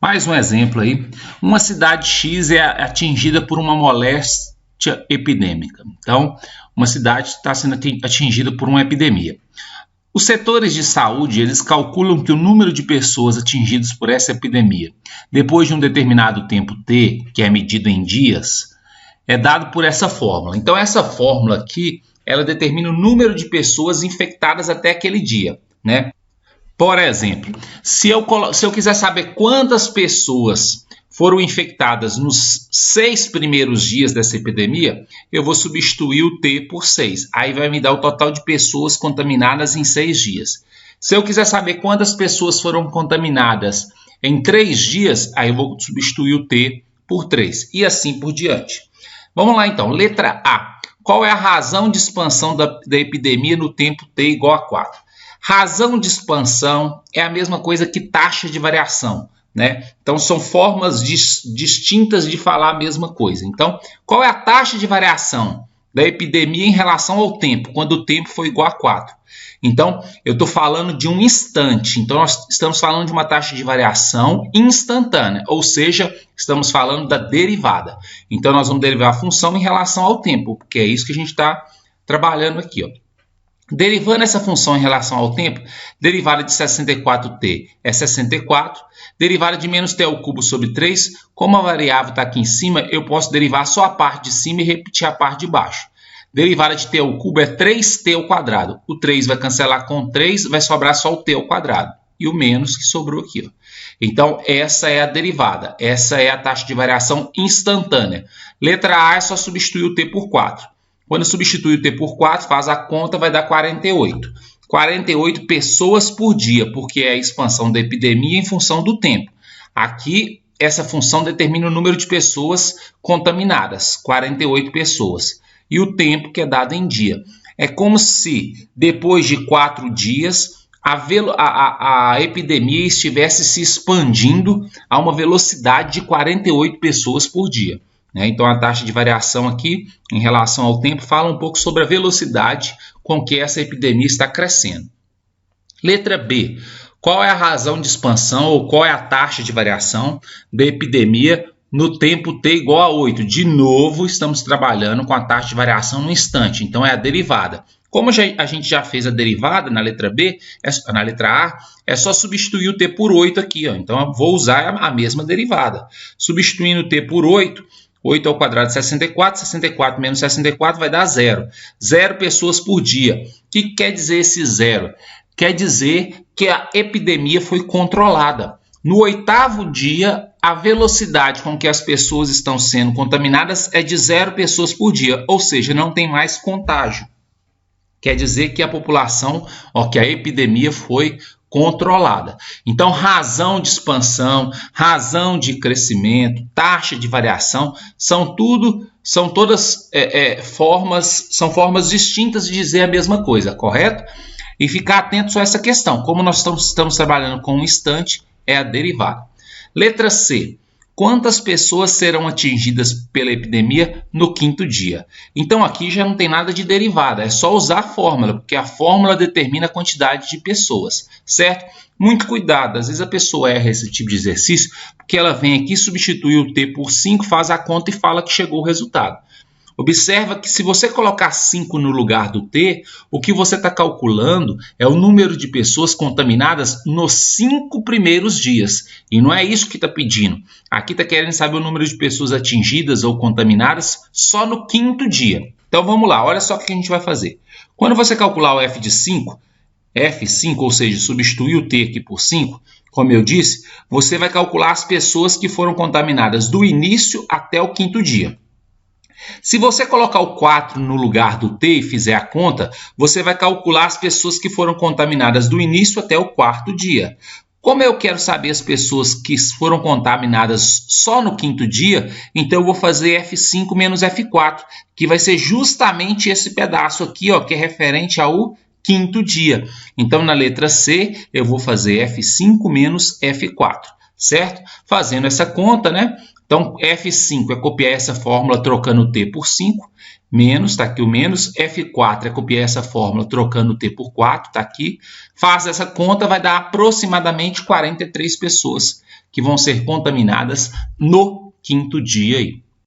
Mais um exemplo aí. Uma cidade X é atingida por uma moléstia epidêmica. Então, uma cidade está sendo atingida por uma epidemia. Os setores de saúde, eles calculam que o número de pessoas atingidas por essa epidemia, depois de um determinado tempo T, que é medido em dias, é dado por essa fórmula. Então, essa fórmula aqui, ela determina o número de pessoas infectadas até aquele dia, né? Por exemplo, se eu quiser saber quantas pessoas foram infectadas nos 6 primeiros dias dessa epidemia, eu vou substituir o T por 6. Aí vai me dar o total de pessoas contaminadas em 6 dias. Se eu quiser saber quantas pessoas foram contaminadas em 3 dias, aí eu vou substituir o T por 3. E assim por diante. Vamos lá então, letra A. Qual é a razão de expansão da epidemia no tempo T igual a 4? Razão de expansão é a mesma coisa que taxa de variação, né? Então, são formas distintas de falar a mesma coisa. Então, qual é a taxa de variação da epidemia em relação ao tempo, quando o tempo for igual a 4? Então, eu estou falando de um instante. Então, nós estamos falando de uma taxa de variação instantânea, ou seja, estamos falando da derivada. Então, nós vamos derivar a função em relação ao tempo, porque é isso que a gente está trabalhando aqui, ó. Derivando essa função em relação ao tempo, derivada de 64t é 64, derivada de menos t ao cubo sobre 3, como a variável está aqui em cima, eu posso derivar só a parte de cima e repetir a parte de baixo. Derivada de t ao cubo é 3t ao quadrado. O 3 vai cancelar com 3, vai sobrar só o t ao quadrado. E o menos que sobrou aqui, ó. Então, essa é a derivada. Essa é a taxa de variação instantânea. Letra A é só substituir o t por 4. Quando substitui o t por 4, faz a conta, vai dar 48. 48 pessoas por dia, porque é a expansão da epidemia em função do tempo. Aqui, essa função determina o número de pessoas contaminadas, 48 pessoas. E o tempo que é dado em dia. É como se, depois de 4 dias, a epidemia estivesse se expandindo a uma velocidade de 48 pessoas por dia. Então, a taxa de variação aqui, em relação ao tempo, fala um pouco sobre a velocidade com que essa epidemia está crescendo. Letra B. Qual é a razão de expansão ou qual é a taxa de variação da epidemia no tempo T igual a 8? De novo, estamos trabalhando com a taxa de variação no instante, então é a derivada. Como a gente já fez a derivada na letra B, na letra A, é só substituir o T por 8 aqui, ó. Então, eu vou usar a mesma derivada. Substituindo o T por 8, 8 ao quadrado de 64, 64 menos 64 vai dar 0. 0 pessoas por dia. O que quer dizer esse 0? Quer dizer que a epidemia foi controlada. No 8º dia, a velocidade com que as pessoas estão sendo contaminadas é de 0 pessoas por dia, ou seja, não tem mais contágio. Quer dizer que a população, que a epidemia foi controlada. Então, razão de expansão, razão de crescimento, taxa de variação, são todas formas distintas de dizer a mesma coisa, correto? E ficar atento só a essa questão. Como nós estamos trabalhando com um instante, é a derivada. Letra C. Quantas pessoas serão atingidas pela epidemia no 5º dia? Então, aqui já não tem nada de derivada, é só usar a fórmula, porque a fórmula determina a quantidade de pessoas, certo? Muito cuidado, às vezes a pessoa erra esse tipo de exercício, porque ela vem aqui, substitui o T por 5, faz a conta e fala que chegou o resultado. Observa que se você colocar 5 no lugar do T, o que você está calculando é o número de pessoas contaminadas nos 5 primeiros dias. E não é isso que está pedindo. Aqui está querendo saber o número de pessoas atingidas ou contaminadas só no 5º dia. Então vamos lá, olha só o que a gente vai fazer. Quando você calcular o F de 5, F5, ou seja, substituir o T aqui por 5, como eu disse, você vai calcular as pessoas que foram contaminadas do início até o 5º dia. Se você colocar o 4 no lugar do T e fizer a conta, você vai calcular as pessoas que foram contaminadas do início até o 4º dia. Como eu quero saber as pessoas que foram contaminadas só no 5º dia, então eu vou fazer F5 menos F4, que vai ser justamente esse pedaço aqui, que é referente ao 5º dia. Então, na letra C, eu vou fazer F5 menos F4, certo? Fazendo essa conta, né? Então, F5 é copiar essa fórmula trocando o T por 5, menos, está aqui o menos. F4 é copiar essa fórmula trocando o T por 4, está aqui. Faz essa conta, vai dar aproximadamente 43 pessoas que vão ser contaminadas no quinto dia aí.